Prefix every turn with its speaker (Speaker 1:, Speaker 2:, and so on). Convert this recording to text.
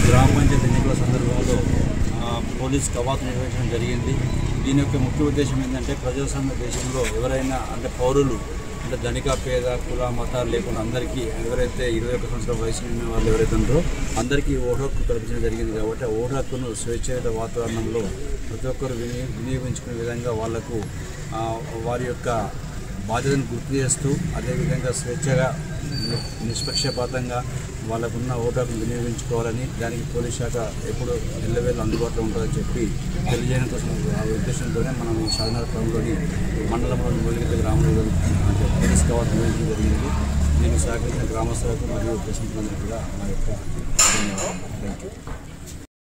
Speaker 1: గ్రామ పంచాయతీ ఎన్నికల సందర్భంలో పోలీస్ కవాతు నిర్వహించడం జరిగింది. దీని యొక్క ముఖ్య ఉద్దేశం ఏంటంటే ప్రజాస్వామ్య దేశంలో ఎవరైనా అంటే పౌరులు అంటే ధనిక పేద కుల మతాలు లేకుండా అందరికీ ఎవరైతే 21 సంవత్సరాల వయసు ఉన్న వాళ్ళు ఎవరైతే ఉన్నారో అందరికీ ఓటు హక్కు కల్పించడం జరిగింది. కాబట్టి ఆ ఓటు హక్కును స్వేచ్ఛాయుత వాతావరణంలో ప్రతి ఒక్కరు వినియోగించుకునే విధంగా వాళ్లకు వారి యొక్క బాధ్యతను గుర్తు చేస్తూ అదేవిధంగా స్వేచ్ఛగా నిష్పక్షపాతంగా వాళ్ళకున్న ఓటు హక్కును వినియోగించుకోవాలని దానికి పోలీస్ శాఖ ఎప్పుడు ఎల్లవేళ అందుబాటులో ఉంటుందని చెప్పి తెలియజేయడం కోసం ఆ ఉద్దేశంతోనే మనం ఈ షాద్నగర్లోని మండలంలోని మూలిగిరి గ్రామంలో పోలీస్ కవాతు నిర్వహించడం జరిగింది. దీనికి సహకరించిన గ్రామస్తులకు మరియు ప్రశ్నికులందరికీ కూడా మా యొక్క ధన్యవాదాలు. Thank you.